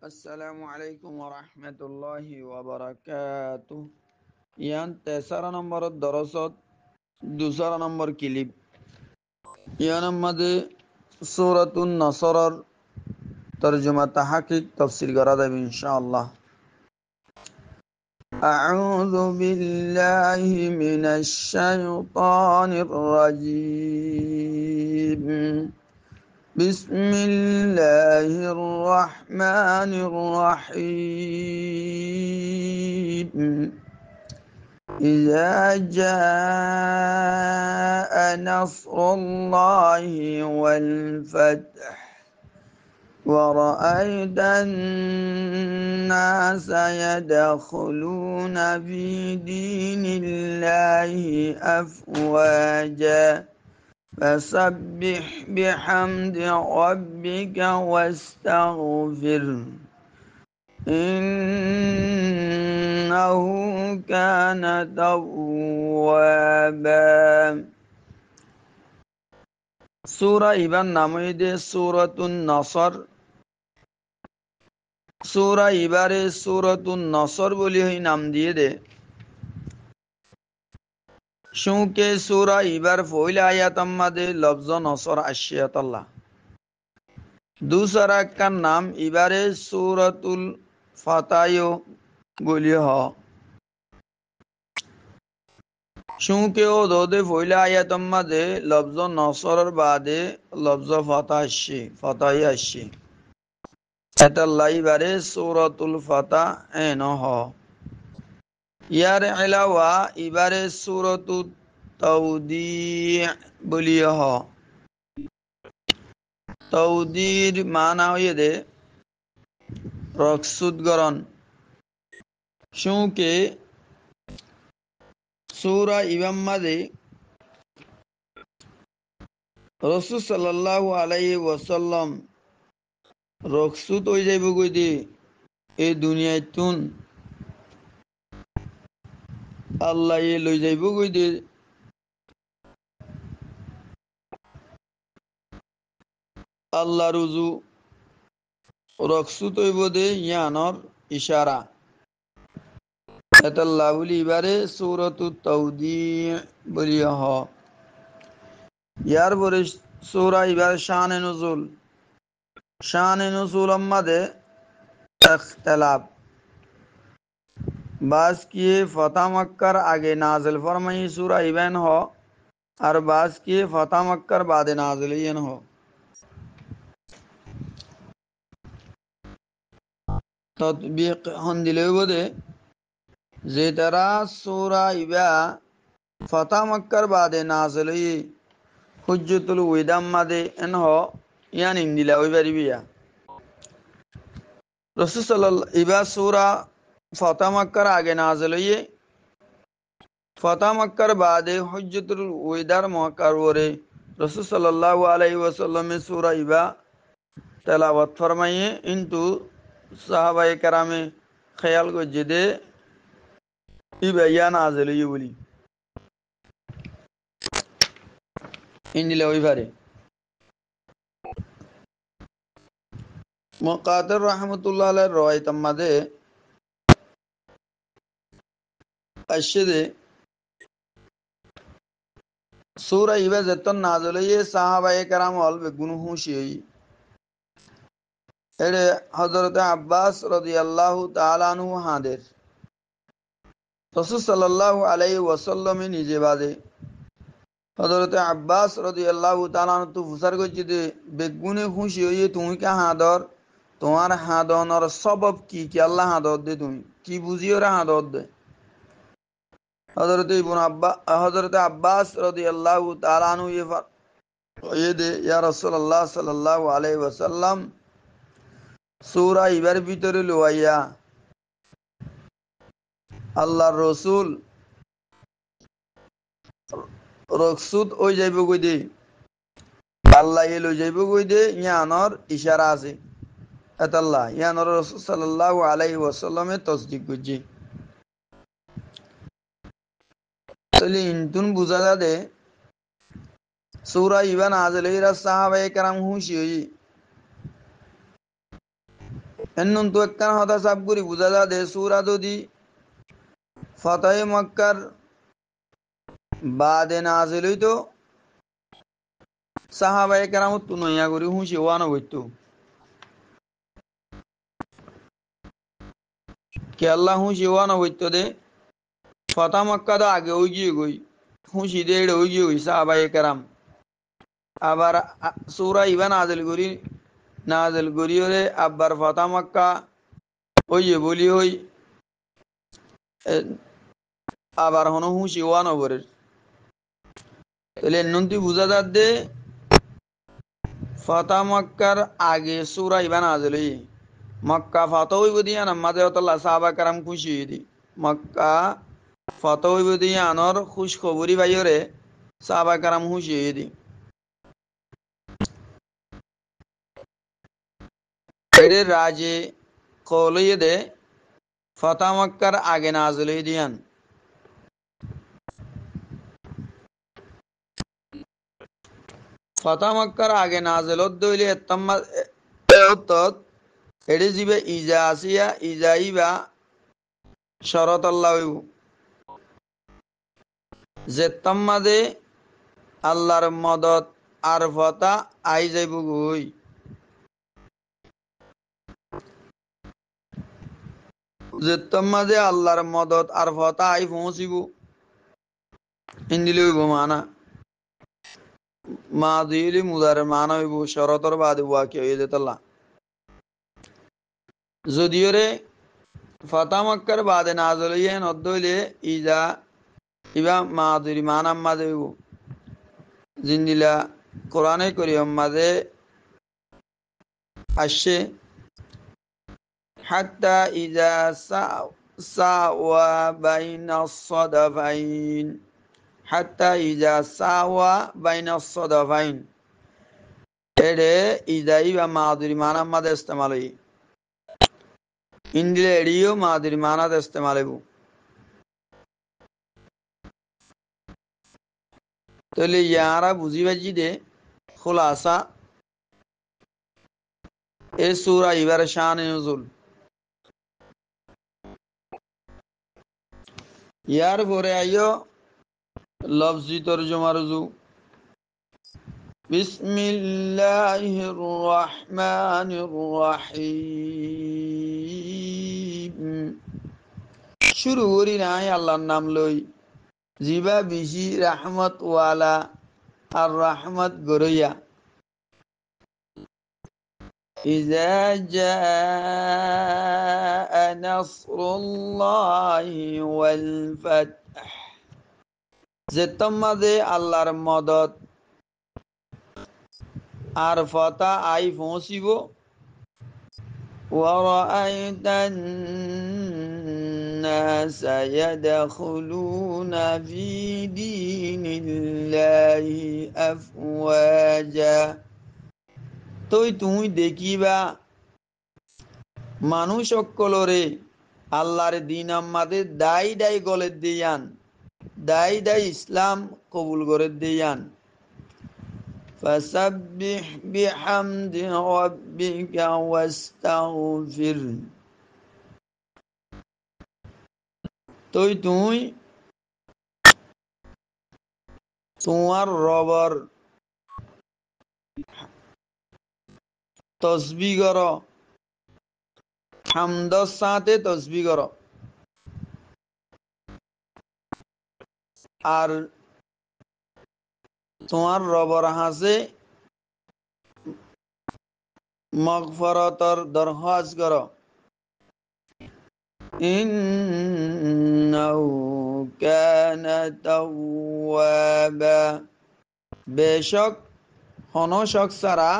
السلام عليكم ورحمة الله وبركاته. ইয়ান 13 নম্বরের দরসত 2 নম্বর ক্লিপ ইয়ান আমাদের সূরাতুন নাসরের তরজমা তাহকিক তাফসীর করা যাবে ইনশাআল্লাহ। أعوذ بالله من الشيطان الرجيم. بسم الله الرحمن الرحيم. إذا جاء نصر الله والفتح ورأيت الناس يدخلون في دين الله أفواجا فسبح بحمد ربك واستغفره إنه كان توابا. সূরা ইবার নামে সূরাতুন নাসর। সূরা ইবারে সূরাতুন নাসর বলি নাম দিয়ে দে শুকে সূরা ইবার পহলা আয়াত মধ্যে লফজ নসর আশিয়াত আল্লাহ। दूसरा का नाम इबारे सूरतुल फातायो बोली हो चूंकि वो दोदे फैला आयत मदे लफ्ज़ नसर बादे लफ्ज़ फताही आशी एतल्ला इबारे सूरतुल फाता एनो हो। यार अलावा इबारे सूरतुल तौदी बोली हो। तौदीर माना हुए दे रक्सुदगरन चूंकि सूरा इबाम मदे रसूल सल्लल्लाहु अलैहि वसल्लम रक्सुद हो जाए बुगुई दे ए दुनिया तुन अल्लाह ये लो जाए बुगुई दे अल्लाह रुजू रक्सुद हो बोदे यानर इशारा एतल्ला बोली इबारे सूरतुत तौदी बोली हो। यार बोले सूरा इबारे शान नुज़ूल मदे इख्तिलाफ बास किए फतह मक्कर आगे नाजिल फरमाई सूरा इबान हो और बास किए फतह मक्कर बाद नाजिल हो। तत्बीक हंदिले बोदे जे तरा सूरा इबा फतह मक्कर बाद नाजिल हुज्जतुल विदाम मदे एन हो यानी इंदिला ओइबारी बिया रसूल सल्लल्लाहु इबा सूरा फतह मक्कर आगे नाजिल फतह मक्कर बाद हुज्जतुल विदार मक्कर वरे रसूल सल्लल्लाहु अलैहि वसल्लम सूरा इबा तेलावत फरमाइए इंतु साहबाए करामे ख्याल को जिदे इबा या नाजिल बोली इंदिला ओइबारे मुक़ातिल रहमतुल्लाह अलैहि रवायत मदे अशदे सूरा इबा जतन नाजिल साहबाए कराम अल बेगुन हुशी एडे हजरत अब्बास रदियल्लाहु ताआला अन्हु हादेर रसूल सल्लल्लाहु अलैहि वसल्लम निजे बादे हजरत अब्बास रदियल्लाहु ताआला अन्हु तु फुसर को जिदे बेगुने खुशी होई तुम क्या हादर तुम्हार हादनर सबब की अल्लाह हादत दे तुम की बुझियो रे हादत दे हजरत अब्बास रदियल्लाहु ताआला अन्हु ये दे या रसूलुल्लाह सल्लल्लाहु अलैहि वसल्लम सूरा इबार ভিতরে লইয়া আল্লাহর রাসূল রকসুদ ওই যাইব কই দে আল্লাহ এ লই যাইব কই দে ইয়ানর ইশারা আছে আতাল্লাহ ইয়ানর রাসূল সাল্লাল্লাহু আলাইহি ওয়াসাল্লামে তাসদীক করজি তাহলে ইনতুন বুঝা যাবে সূরা ইবা নাযিল হইরা সাহাবায়ে কেরাম খুশি হই এন্নুন তো একখান হতা সাব করি বুঝা যা দে সুরা যদি ফতাহে মক্কার বাদে নাজিল হইতো সাহাবায়ে কেরামত তু নইয়া করি হুঁশি ওয়ানো হইতো কে আল্লাহ হুঁশি ওয়ানো হইতো দে ফতা মক্কা তো আগে ওই গিয়ে গই হুঁশি দে ওই গিয়ে হই সাহাবায়ে কেরাম আবার সুরা ইবা নাজিল করি ওরে আব্বার ফতা মক্কা ওই বলি হই আবার হন হুঁশি ওয়ানো বরের তাহলে এন্নুন তুই বুঝা যার দে ফতা মক্কার আগে সুরা ইবা নাজিল হই মক্কা ফতোই বুদিয়া নামাজে অতল্লা সাহাবা কারাম খুশি দি মক্কা ফতোই বুদিয়া আনর খুশ খবরি বাইরে সাহাবা কারাম খুশি দি এর রাজে কলইয়ে দে ফতা মক্কার আগে নাজিল হই দিয়ান ফতা মক্কার আগে নাজিল দইলে এত্তাম্মা এত্তত এডি জিবে ইজা আসিয়া ইজাইবা শরত আল্লাহ জেত্তাম্মাদে আল্লাহর মদত আর ফতা আই যাইব গই জেত্তাম্মাদে আল্লাহর মদত আর ফতা আই পৌঁছিব হিন্দিলে হইব মানা মা দিলি মুদার মানা হইব শরতর বাদে ওয়াকি হয়ে যেতলা যদিও রে ফতা মক্কার বাদে নাজল ইয়ে নদ্দইলে ইজা ইবা মাদুরি মানাম মাদে হইব জিন্দিলা কোরআনে করিয়ম মাদে আসছে হাত্তা ইজা সাওয়া বাইনা সদাফাইন হাত্তা ইজা সাওয়া বাইনা সদাফাইন এডে ইজাই বা মাদুরি মানাম মাদে ইস্তেমাল হই ইন্দিলে এডিও মাদুরি মানাদ ইস্তেমাল হইব তাহলে ইয়ারা বুঝি বাজি দে খুলাসা এ সূরা ইবার শান নুজুল ইয়ার পরে আইও লফজি তরজমা রুজু বিসমিল্লাহির রহমানির রহিম শুরু করি নাই আল্লাহর নাম লই জিবা বিশি রহমত ওয়ালা আর রহমত গরইয়া إذا جاء نصر الله والفتح যেতম্মাদে আল্লাহর মদত আর ফতা আই পৌঁছিব ورأيت الناس يدخلون في دين الله أفواجا তুই দেখিবা মানুষ সকলরে আল্লাহর দিন আমাদের দাই দাই গলে দিয়ান দাই দাই ইসলাম কবুল করে দিয়ান ফাসাব্বিহ বিহামদি রাব্বিকা ওয়াস্তাগফির তুই তোমার রবর তসবিহ কর হামদর সাথে তসবিহ কর আর তোমার রবর হাসে মাগফিরাতর দরখাস্ত কর ইন্নাহু কানা তাওয়াবা বেশক হনশক সারা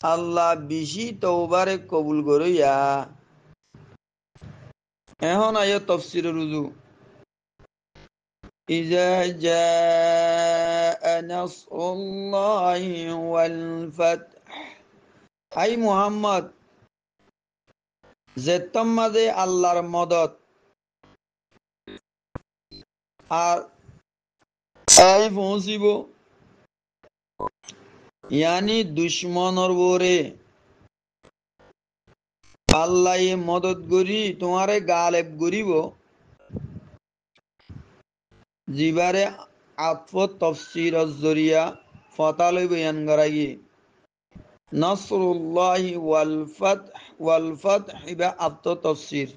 আল্লাহ বেশি তওবারে কবুল করিয়া এখন আয় তাফসীর রুজু إذا جاء نصر الله والفتح أي محمد যেতম্মাদে আল্লাহর মদত আর আই পৌঁছিব ইয়ানি দুশ্মনর বোরে আল্লাহ মদত গরি তোমারে গালেব গরিব জিবারে আতফ তফসির জরিয়া ফতালই বয়ান করাই নসরুল্লাহ ওয়াল ফাতহ ইবা আতফ তফসির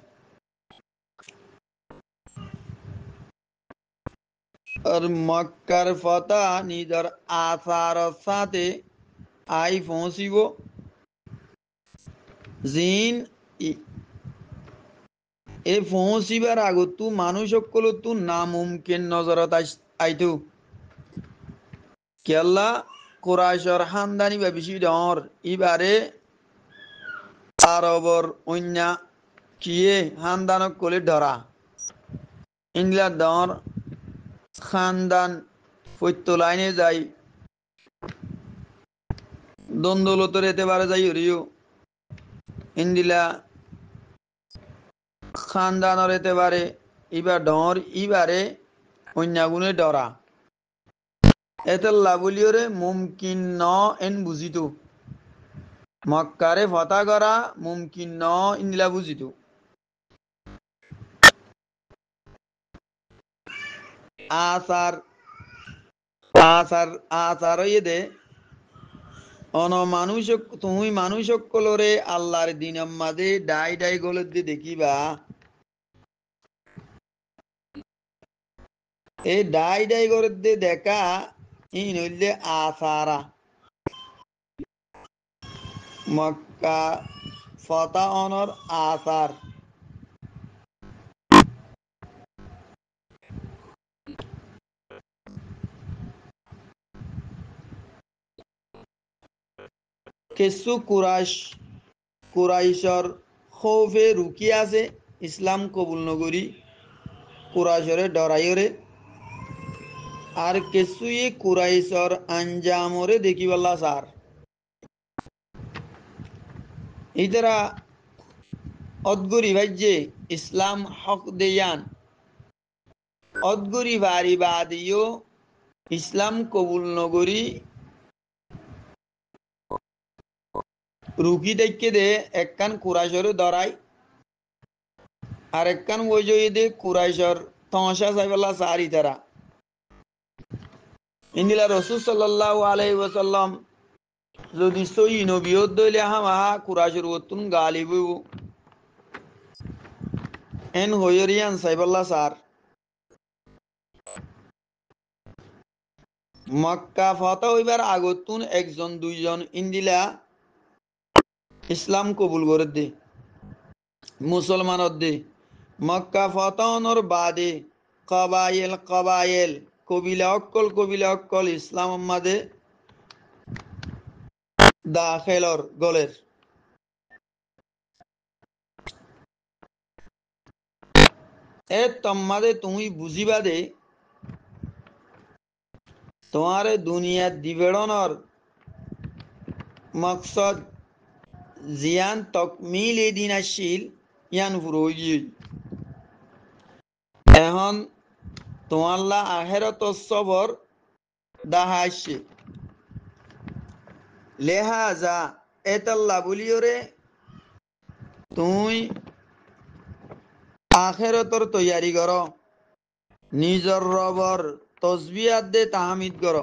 আর মক্কার ফতা নিজের আসার সাথে আই পৌঁছিব জিন এ পৌঁছিবার আগতো মানুষ সকলতো নামুমকিন নজরত আইতো কেল্লা কুরাইশর হামদানি বা বেশি ডর ইবারে আরবর অন্য কিয়ে হামদানক কলে ধরা ইংলা ডর খানদান ফৈত্য লাইনে যাই দ্বন্দ্বলতর এতে পারে যাই হরিও ইন্দিলা খানদানর এতে পারে ইবার ডর ইবারে অন্যাগুনে ডরা এতে লাবলিয়রে মুমকিন ন এন বুঝিত মক্কারে ফতা করা মুমকিন ন ইন্দিলা বুঝিত আসার আসার আসার দে অন মানুষ তুমি মানুষ সকলরে আল্লাহর দিন মাঝে ডাই ডাই গলত দিয়ে দেখিবা এই ডাই ডাই গলত দিয়ে দেখা ই নইলে আসারা মক্কা ফতা অনর আসার কিছু কুরাইশর খৌফে রুকি আছে ইসলাম কবুল নগরী কুরাইশরে ডরাইরে আর কিছুই কুরাইশর আঞ্জামরে দেখিবাল্লা সার ইতারা অদগুরি ভাজ্যে ইসলাম হক দেয়ান অদগুরি বাড়ি বাদিও ইসলাম কবুল নগরী রুকি দেখে দে একখান কুরাইশরে ধরাই আর একখান বই দে কুরাইশর তমাশা সাইবাল্লা সারি তারা ইন্দিলা রসুল সাল্লাল্লাহু আলাইহি ওয়াসাল্লাম যদি সই নবিয়ত দইলে হামাহা কুরাইশর ওতুন গালিব এন হইরিয়ান সাইবাল্লা সার মক্কা ফতা হইবার আগতুন একজন দুইজন ইন্দিলা ইসলাম কবুল করে দে মুসলমানত দে মক্কা ফতানোর বাদে কবায়েল কবিলা অক্কল ইসলাম মাদে দাখেলর গলের এ তম্মাদে তুমি বুঝিবা দে তোমার দুনিয়া দিবেড়নর মকসদ জিয়ান তকমিল এ দিন আসিল ইয়ান ফুরোই এখন তোমাল্লা আখেরত সবর দাহা আসছে লেহাজা এতাল্লা বলিওরে তুই আখেরতর তৈয়ারি কর নিজর রবর তসবিয়াত দে তাহামিদ কর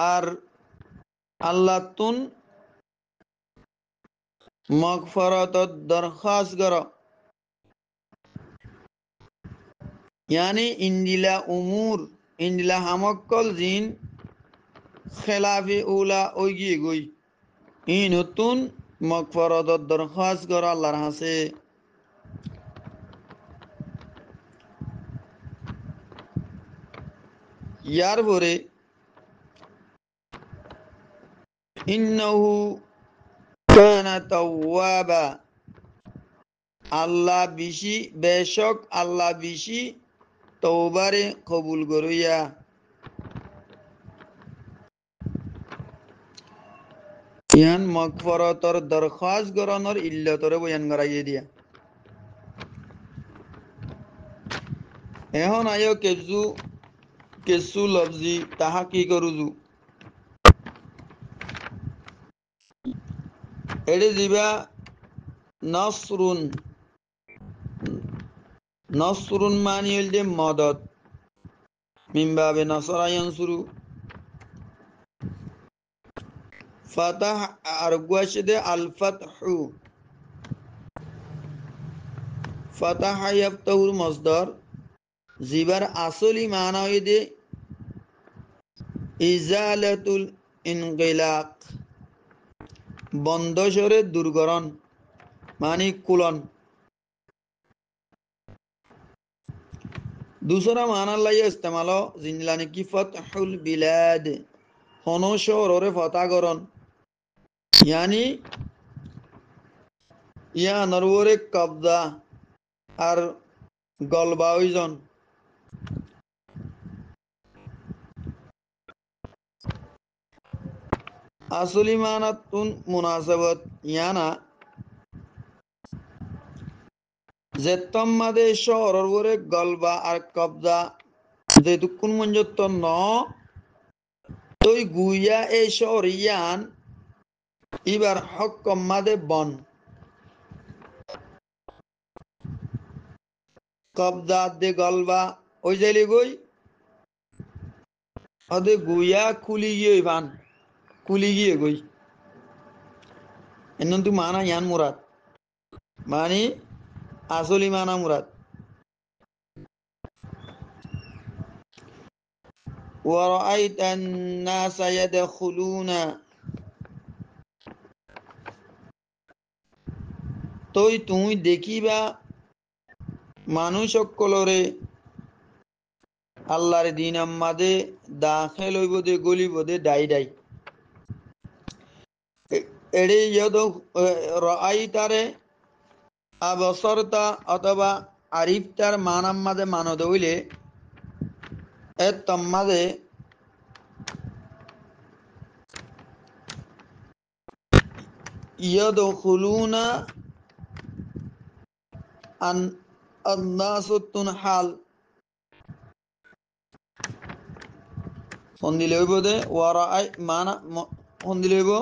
আর আল্লাহ তুন মগফরত দরখাস্ত কর यानी इंदिला उमूर इंदिला हमक्कल जिन খেলাফে উলা ওইগিয়ে গই ই নতুন মগফরত দরখাস্ত কর আল্লাহর হাসে ইয়ার পরে ইন্নাহু কানা তাওয়াবা আল্লাহ বিশি বেশক আল্লাহ বিশি তওবারে কবুল করিয়া ইয়ান মগফরতর দরখাস্ত গরনর ইল্লতরে বয়ান করাইয়ে দিয়া এখন আয়ো কেজু লফজি তাহা কি করুজু এডি জিবা নসরুন নসরুন মানি হইল মদত মিনবাবে নসরা ইয়ানসুরু ফাতাহ আর গুয়াশদে আল ফাতহু ফাতাহ ইয়াফতাহুর মসদর জিবার আসলি মানা হইদে ইজালাতুল ইনকিলাক বন্ধসরে দূরকরণ মানে কুলন दूसरा माना लाइए इस्तेमाल जिनलाने की फतहुल बिलाद हनो शहर फतागरन यानी या नरवरे कब्जा আর গলবা ওইজন আসলি মানাতুন মুনাসাবাত ইয়ানা যেতম্মাদে শহরের উপরে গলবা আর কবজা যেতুকুন মঞ্জত ন তৈ গুইয়া এই শহর ইয়ান ইবার হক কম্মাদে বন কবজা দে গলবা ওই যাইলে গই অদে গুইয়া কুলি গিয়ে বান কুলি গিয়ে গই এনন তু মানা ইয়ান মুরাদ মানে আসলি মানা মুরাদ ورأيت الناس يدخلون তই তুই দেখিবা মানুষ সকলরে আল্লাহর দিন আম্মাদে দাখিল হইব দে গলিব দে ডাই ডাই এড়ে ইয়দ রাআইতারে আবসরতা অথবা আরিফতার মানাম্মাদে মানদ হইলে এ তম্মাদে ইয়াদখুলুনা আন্নাসুতুন হাল হন্দিলে হইব দে ওয়ারাআই মানা হন্দিলে হইব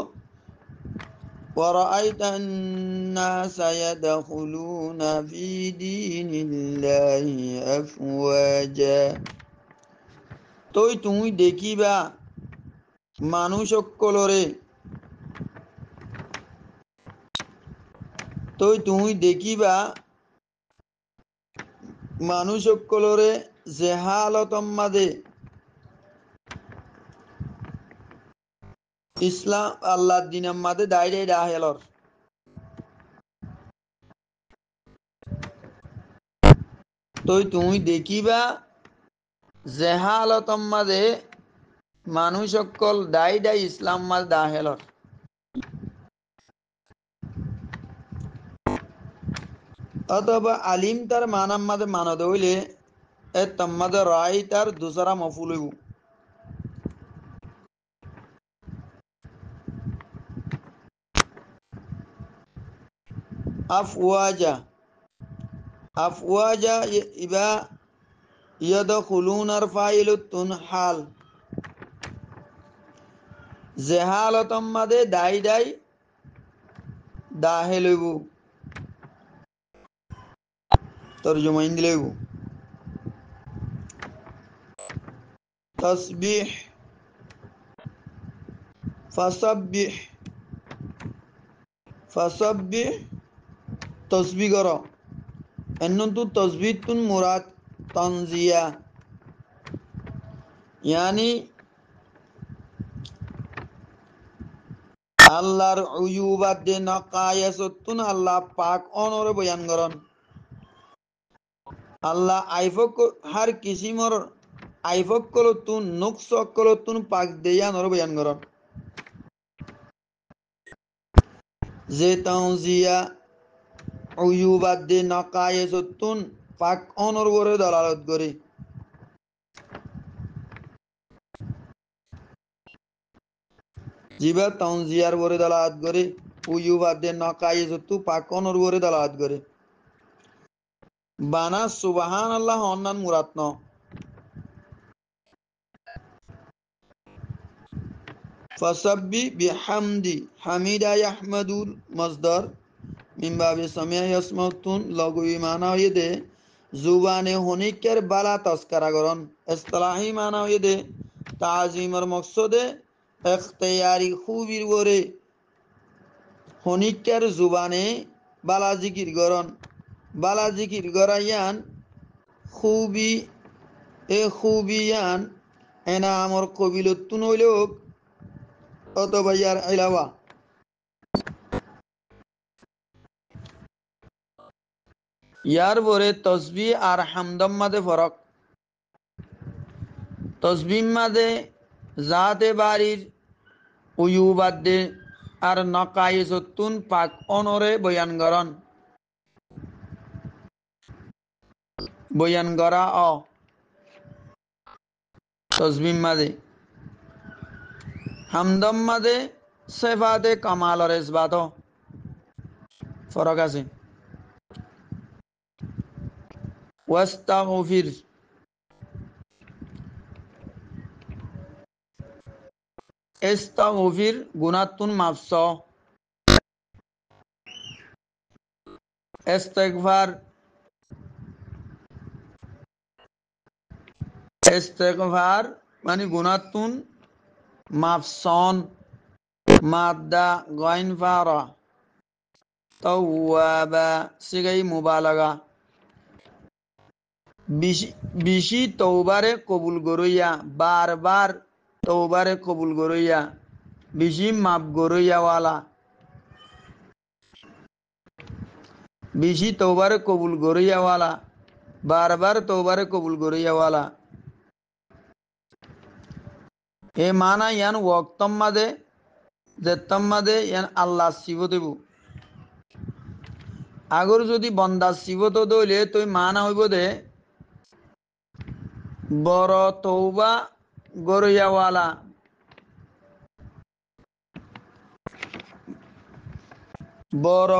ورأيت الناس يدخلون في دين الله أفواجا তই তুই দেখিবা মানুষ সকলরে তই তুই দেখিবা মানুষ সকলরে জেহালতম্মাদে ইসলাম আল্লাহ দিনের মাঝে দায়রে দাহেলর তই তুই দেখিবা জেহালতম মাঝে মানুষ সকল দায় দায় ইসলাম মাঝ দাহেলর অথবা আলিম তার মানাম মাঝে মানদ হইলে এ তম্মাদে রায় তার দুসরা মফুল হইব আফওয়াজা আফওয়াজা ইবা ইয়াদখুলুনার ফাইলুতুন হাল জেহালতম মাদে দাই দাই দাহেল হইব তরজমা দিলে হইব তাসবিহ ফাসাব্বিহ ফাসাব্বিহ তসবিহ কর এন্নতু তসবিতুন মুরাদ তানজিয়া ইয়ানি আল্লাহর উয়ুবাদ দে নাকায়াসতুন আল্লাহ পাক অনরে বয়ান করন আল্লাহ আইফক হার কিসিমর আইফক কলতুন নুকস কলতুন পাক দেয়া নর বয়ান করন যে তানজিয়া উয়ুবাদ দে নাকায়াসতুন পাক অনর বরে দলালত করে জিবা তানজিয়ার বরে দলালত করে উয়ুবাদ দে নাকায়াসতু পাক অনর বরে দলালত করে বানা সুবহানাল্লাহ অন্নান মুরাদ ন ফাসাব্বি বিহামদি হামিদা ইয়াহমাদুল মসদার মিন বাবি সামিয়া ইয়াসমাউতুন লগুই মানা হইদে জুবানে হনিকের বালা তস্করা করন ইসতিলাহি মানা হইদে তাজিমর মকসদে ইখতিয়ারি খুবির গরে হনিকের জুবানে বালা জিকির করন বালা জিকির গরাইয়ান খুবি এ খুবিয়ান এনা আমর কবিলতুন হইলোক অথবা ইয়ার ইলাওয়া ইয়ার পরে তসবি আর হামদম মাদে ফরক তসবিম মাদে জাতে বাড়ির উয়ুবাদে আর নকাইসতুন পাক অনরে বয়ান করা তসবিম মাদে হামদম মাদে সেফাতে কামালর ইসবাত ফরক আছে ওয়াস্তাগফির ইস্তাগফির গুনাতুন মাফস ইস্তিগফার ইস্তিগফার মানে গুনাতুন মাফসন মাদ্দা গাইন ফারা তাওয়াবা সিগাই মুবালাগা বিশি তওবারে কবুল গরইয়া বারবার তওবারে কবুল গরইয়া বিশি মাপ গরইয়া ওয়ালা বিশি তওবারে কবুল গরইয়া ওয়ালা বারবার তওবারে কবুল গরইয়া ওয়ালা এ মানা ইয়ান ওয়াক্তম মাদে জেত্তম মাদে ইয়ান আল্লাহ সিবত দেব আগর যদি বন্দা সিবত দইলে তুই মানা হইব দে বড় তওবা গরইয়াওয়ালা বড়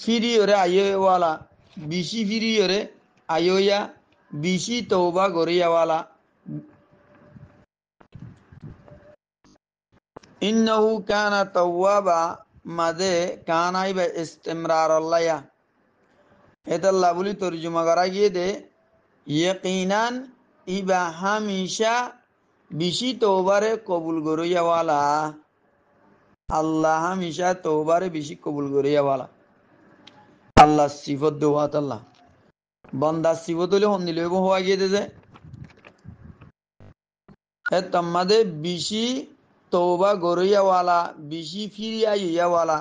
ফিরিয়রে আয়োওয়ালা বিশি ফিরিয়রে আয়োয়া বিশি তওবা গরইয়াওয়ালা ইন্নাহু কানা তাওয়াবা মাদে কানাইবা ইস্তিমরার আল্লাহ এটা লাবুলি তর্জমা করা গিয়ে দে ইয়াকিনান ইবা হামিশা বিশি তওবারে কবুল গরইয়াওয়ালা আল্লাহ হামিশা তওবারে বিশি কবুল গরইয়াওয়ালা আল্লাহ সিফত দেওয়াত আল্লাহ বন্দা সিফত হলে হন দিলে হওয়া গিয়ে দে যে এ তম্মাদে বিশি তওবা গরইয়াওয়ালা বিশি ফিরিয়া ইয়াওয়ালা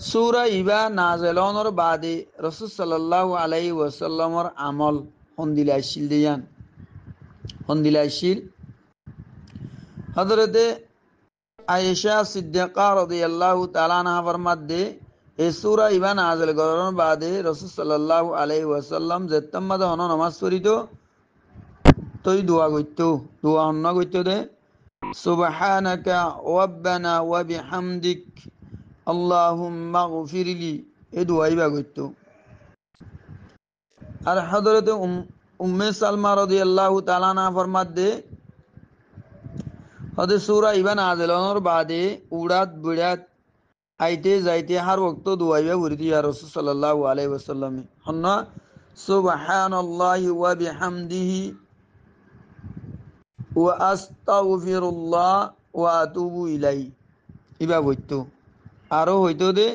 সূরা ইবা নাযিলনের বাদে রাসূল সাল্লাল্লাহু আলাইহি ওয়াসাল্লামর আমল হন্দিলাইশিল দিয়ান হন্দিলাইশিল হযরতে আয়েশা সিদ্দিকা রাদিয়াল্লাহু তাআলা আনহা ফরমাদে এই সূরা ইবা নাযিল করার বাদে রাসূল সাল্লাল্লাহু আলাইহি ওয়াসাল্লাম যেতম্মাদে হন নামাজ পড়িতো তুই দোয়া কইতো দোয়া অন্য কইতো দে সুবহানাকা রাব্বানা ওয়া বিহামদিক আল্লাহুম্মা গফিরলি এই দোয়াই বা কইতো আর হযরতে উম্মে সালমা রাদিয়াল্লাহু তাআলা আনহা ফরমাদে হযরত সূরা ইবা নাযিল হওয়ার বাদে উড়াত বুড়াত আইতে যাইতে হার ওয়াক্ত দোয়াইবা পড়িতো ইয়া রাসূল সাল্লাল্লাহু আলাইহি ওয়াসাল্লাম হন্না সুবহানাল্লাহি ওয়া বিহামদিহি ওয়া আস্তাগফিরুল্লাহ ওয়া আতুবু ইলাইহি ইবা কইতো আরো হইতো দে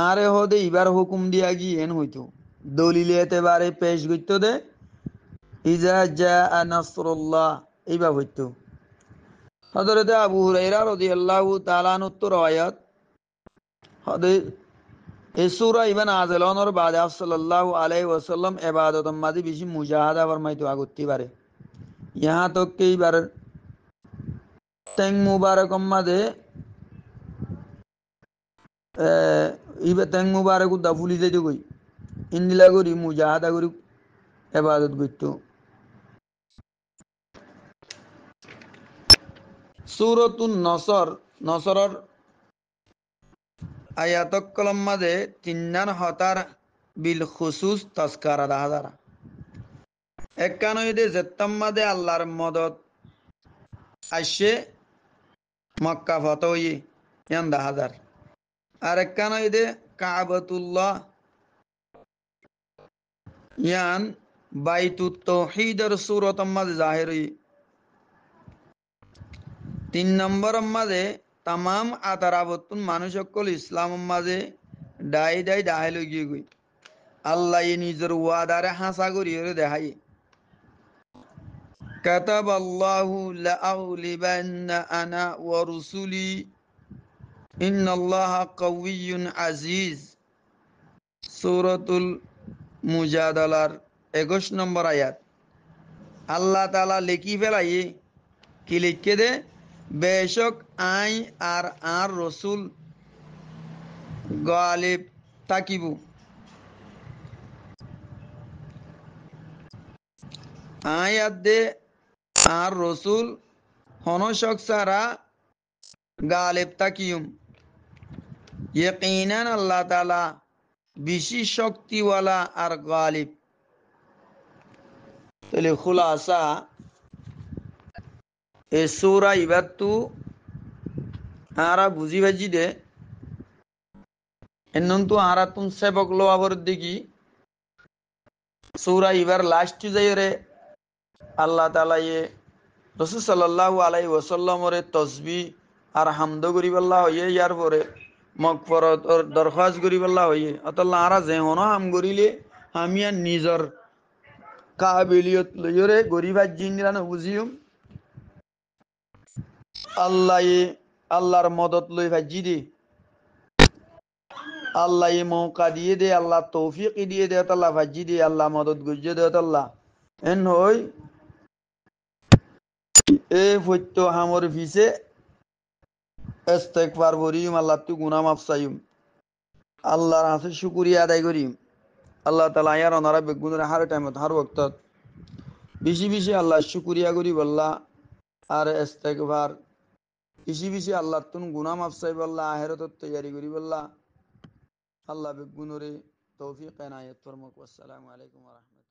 আরে হদে ইবার হুকুম দিয়া গিয়েন হইতো দলিলে এতেবারে পেশ করতো দে ইজা জাআ নাসরুল্লাহ ইবা হইতো হযরত আবু হুরায়রা রাদিয়াল্লাহু তাআলা আনহু রওয়ায়াত হদে এই সূরা ইবা নাযিল হওয়ার বাদে সাল্লাল্লাহু আলাইহি ওয়াসাল্লাম ইবাদত মাদি বেশি মুজাহাদা ফরমাইতো আগত্তি পারে ইহা তো কেইবার তেং মুবারক মাদে ইবে তেং মুবারক দা ফুলি যাইতো কই ইন্দিলা করি মুজাহাদা করি ইবাদত করতো সূরাতুন নসরর আয়াতক কলম মাদে তিন্নান হতার বিল খুসুস তস্কারা দাহাদারা একানইদে জেত্তাম্মাদে আল্লাহর মদত আসে মক্কা ফতই ইয়ান দাহাদার আর একানইদে কাবাতুল্লাহ ইয়ান বাইতুত তৌহিদের সূরতম মাঝে জাহিরি 3 নম্বর মাঝে তামাম আতারাবতুন মানুষ সকল ইসলাম মাঝে ডাই ডাই দাহেল গিয়ে গই আল্লাহ নিজের ওয়াদারে হাসা করিয়ে দেখাই كتب الله لأغلبن أنا ورسلي إن الله قوي عزيز সূরাতুল মুজাদালার 21 নম্বর আয়াত আল্লাহ তাআলা লিখি ফেলাই কি লিখে দে বেশক আই আর রসুল গালিব তাকিবু আয়াত দে আর রসুল হনশক সারা গালিব তাকিয়ুম ইয়াকিনান আল্লাহ তাআলা বেশি শক্তিওয়ালা আর গালিব তাহলে খুলাসা এ সূরা ইবাতু আরা বুঝি বাজি দে এনন্তু আরা তুম সেবক লো আবর দেখি সূরা ইবার লাস্ট যাইরে আল্লাহ তাআলা এ রাসূল সাল্লাল্লাহু আলাইহি ওয়াসাল্লামরে তাসবিহ আর হামদ করিবাল্লাহ হইয়ে ইয়ার পরে মাগফিরাত আর দরখাস্ত করিবাল্লাহ হইয়ে আল্লাহ আরা যে হন হাম করিলে আমিয়া নিজর কাবিলিয়ত লইরে গরিবাজ জিনরান বুঝিয়ম আল্লাহর মদত লই ভাজি দে আল্লাহ মৌকা দিয়ে দে আল্লাহ তৌফিক দিয়ে দে আল্লাহ ভাজি দে আল্লাহ মদত গুজে দে আল্লাহ এন হই এ ফত্য হামর ভিসে ইস্তেগফার করিম আল্লাহ তু গুনাহ মাফ চাইম আল্লাহর কাছে শুকরিয়া আদায় করিম আল্লাহ তাআলা ইয়ার অনারা বেগুনের হার টাইমত হার ওয়াক্তত বেশি বেশি আল্লাহ শুকরিয়া করি বল্লা আর ইস্তেগফার বেশি বেশি আল্লাহ তুন গুনাহ মাফ চাই বল্লা আখিরাতত তৈয়ারি করি বল্লা আল্লাহ বেগুনরে তৌফিক এনায়েত ফরমাক। আসসালামু আলাইকুম ওয়া রাহমাতুল্লাহ।